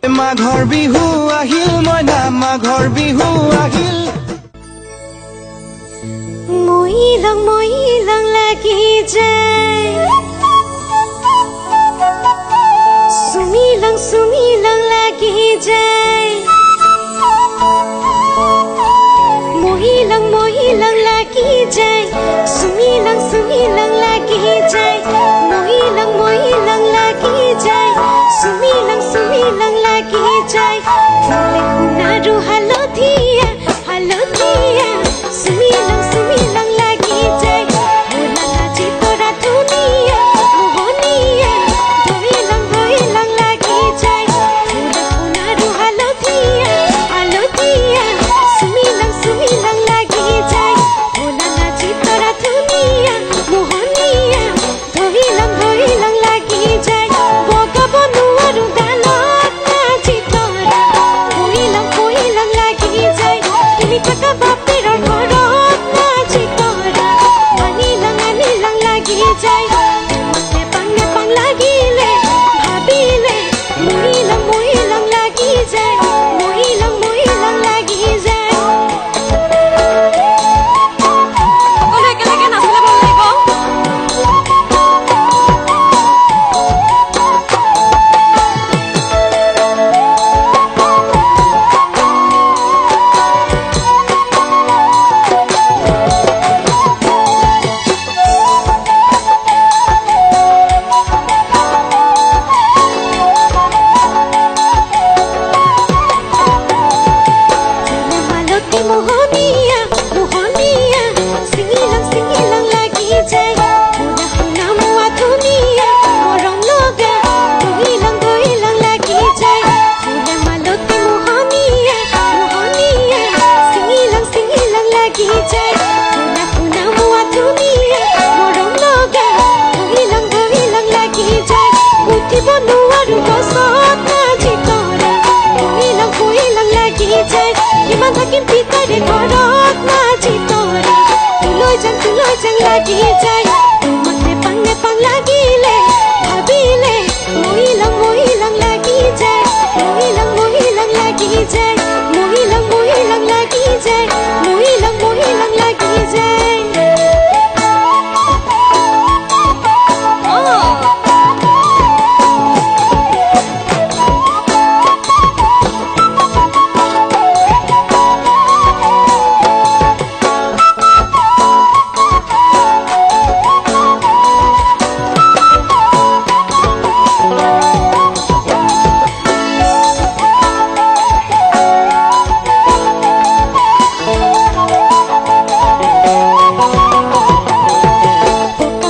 মাঘৰ বিহু আহিল মইনা মাঘৰ বিহু আহিল মইলং লাগি যায় সুমিলং লাগি যায় মহিলং লাগি যায় সুমিলং লাগি যায় মহিলং লাগি যায় সুমিলং লাগি যায় ফুলে সোণাৰু হালধীয়া সুমিলং লাগি যায় ভোলা নাচি তৰা ধুনীয়া মোহনীয়া ধৰিলং লাগি যায় ফুলে সোণাৰু হালধীয়া সুমিলং লাগি যায় ভোলা নাচি তৰা ধুনীয়া মোহনীয়া ধৰিলং লাগি যায় বগাব নোৱাৰো গালত নাচি তৰা ভৰিলং লাগি যায় তুমি থকা বাপেৰৰ ঘৰত নাচি তৰা আনিলং লাগি যায় নেপাং লাগিলে ভাবিলে মৰিলং লাগি যায় মৰিলং লাগি যায় একেলগে নাচিলে ভাল লাগিব মালতী মোহনীয়া ছিঙিলং লাগি যায় শুনা শুনা মোৱা ধুনীয়া মৰম লগা ধৰিলং লাগি যায় ফুলে মালতী মোহনীয়া ছিঙিলং লাগি যায় শুনা শুনা মোৱা ধুনীয়া মৰম লগা ধৰিলং লাগি যায় উঠিব নোৱাৰো গছত নাচি তৰা ভৰিলং লাগি যায় কিমান থাকিম ভিতৰে ঘৰত নাচি তৰা তুলৈ যাং লাগি যায় তোমাক নেপাং লাগিলে ভাবিলে মৰিলং লাগি যায় মৰিলং লাগি যায় মৰিলং লাগি যায় মৰিলং লাগি যায়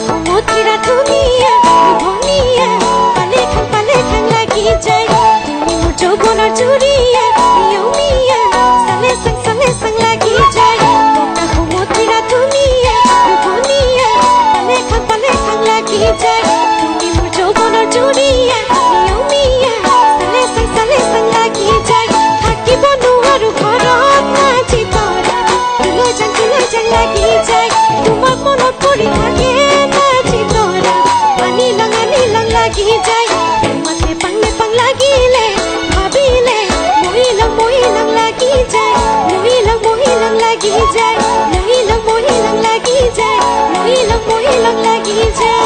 সমুদ্ৰা ধুনীয়া মোহনীয়া পালে খাং লাগি যায় তুমি মোৰ যৌৱনৰ জুৰিয়া মিয়া চালে চাং লাগি যায় সমুদ্ৰা ধুনীয়া মোহনীয়া পালে খাং লাগি যায় তুমি মোৰ যৌৱনৰ জুৰিয়া মিয়া চালে চাং লাগি যায় থাকিব নোৱাৰো ঘৰত নাচি তৰা তুলৈ যাং লাগি যায় তোমাক মনত পৰি থাকে নাচি তৰা আনিলং লাগি যায় তোমাক নেপাং লাগিলে ভাবিলে মৰিলং লাগি যায় মৰিলং লাগি যায় মৰিলং লাগি যায় মৰিলং লাগি যায়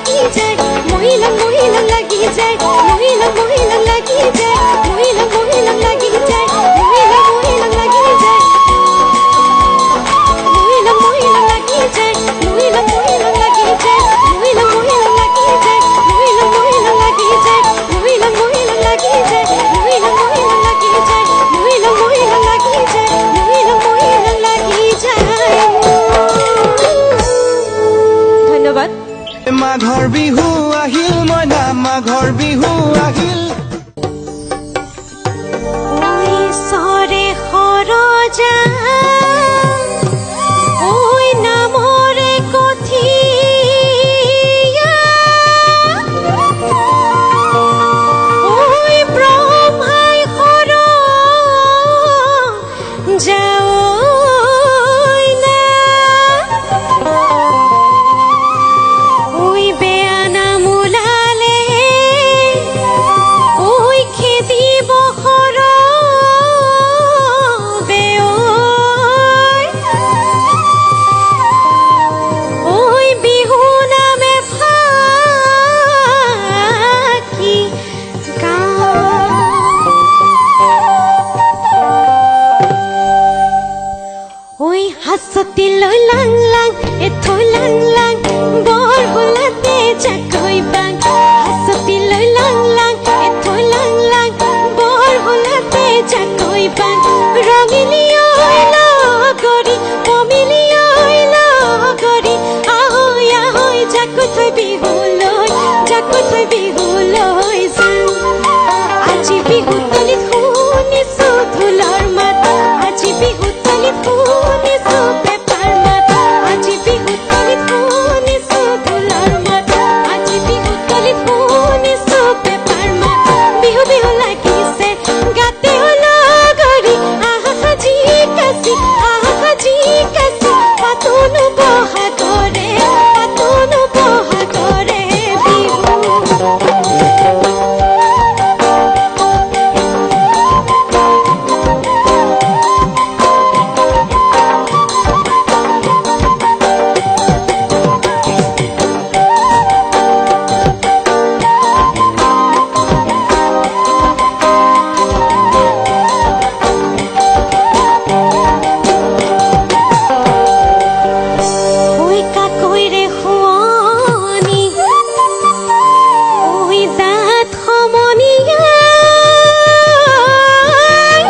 লাগি যায় মহিলং মহিলং লাগি যায় মহিলং মহিলং লাগি যায় মহিলং মহিলং লাগি যায় মহিলং মহিলং লাগি যায় মহিলং মহিলং লাগি যায় মহিলং মহিলং লাগি যায় মহিলং মহিলং লাগি যায় মহিলং মহিলং লাগি যায় মহিলং মহিলং লাগি যায় মহিলং মহিলং লাগি যায় মহিলং মহিলং লাগি যায় মহিলং মহিলং লাগি যায় ধন্যবাদ মাঘৰ বিহু আহিল মইনা মাঘৰ বিহু আহিল ওই সরে খরজা ওই নামরে কথিয়া ওই ব্রহ্মাই খর যাও না ওই বেয়ানা মুলালে ওই খেদি বখর ওই বিহু নামে ফাঁকি ওই হাসতি লই লাং লাং এ থই লাং লাং বর হলাতে চাকই বাং হাসতি লই লাং লাং এ থই লাং লাং বর হলাতে চাকই বাং রঙিলি ওইল গরি কমিলি ওইল গরি আহই আহই জাকু থই বিহু লই যাং আজি বিহু তলিত শুনিছো ঢোলৰ মাত আজি বিহু তলিত শুনিছো পেপাৰ মাত আজি বিহু তলিত শুনিছো ঢোলৰ মাত আজি বিহু তলিত শুনিছো পেপাৰ মাত বিহু বিহু লাগিছে গাতে লগৰি আহা সাজি কাছি পাতনো বহাগৰে বিহু ওই কাকৈৰে শুৱনি ওই দাঁত সমনীয়াই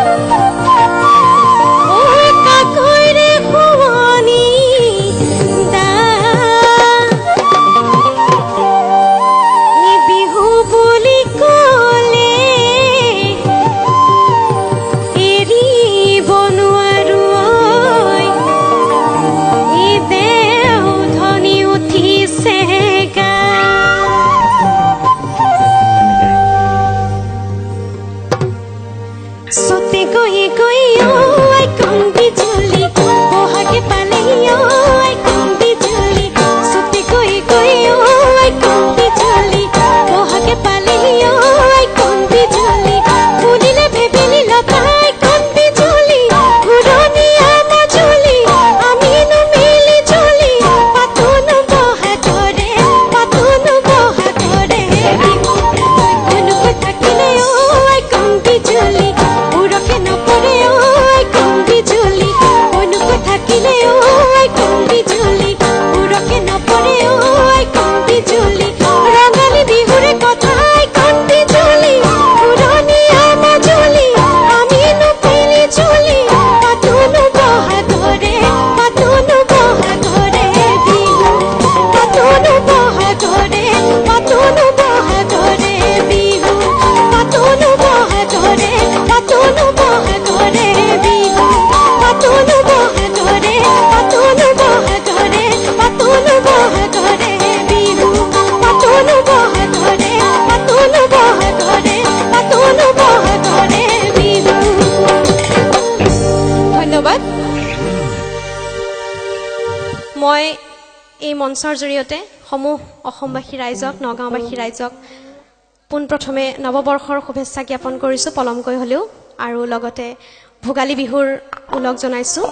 ওই কাকৈৰে শুৱনি দাঁত এই বিহু বুলি ক'লে এৰিব নোৱাৰো ঐ দেও ধনী উঠিছে গা সতে গৈ গৈ আই কোন বিজুলি বহাগে পালে আই কোন বিজুলি সতে গৈ গৈ আই কোন বিজুলি বহাগে পালে আই কোন বিজুলি ফুলিলে ভেবেলি লতাই কোন বিজুলি ঘূৰণীয়া মাজুলি আমিনো মিলি জুলি পাতনো বহাগৰে বিহু কোনোকৈ থাকিলে আই কোন বিজুলি উৰকে নপৰে আই কোন বিজুলি কোনোকৈ থাকিলে আই কোন বিজুলি উৰকে নপৰে আই কোন বিজুলি ৰঙালী বিহুৰে কথাই কোন বিজুলি ঘূৰণীয়া মাজুলি আমিনো মিলি জুলি পাতনো বহাগৰে বিহু পাতনো বহাগৰে বিহু পাতনো বহাগৰে বিহু পাতনো বহাগৰে বিহু পাতনো বহাগৰে বিহু ধন্যবাদ মই এই মঞ্চৰ জৰিয়তে সমূহ অসমবাসী ৰাইজক নগাঁওবাসী ৰাইজক পোনপ্ৰথমে নৱবৰ্ষৰ শুভেচ্ছা জ্ঞাপন কৰিছোঁ পলমকৈ হ'লেও আৰু লগতে ভোগালী বিহুৰ ওলগ জনাইছোঁ।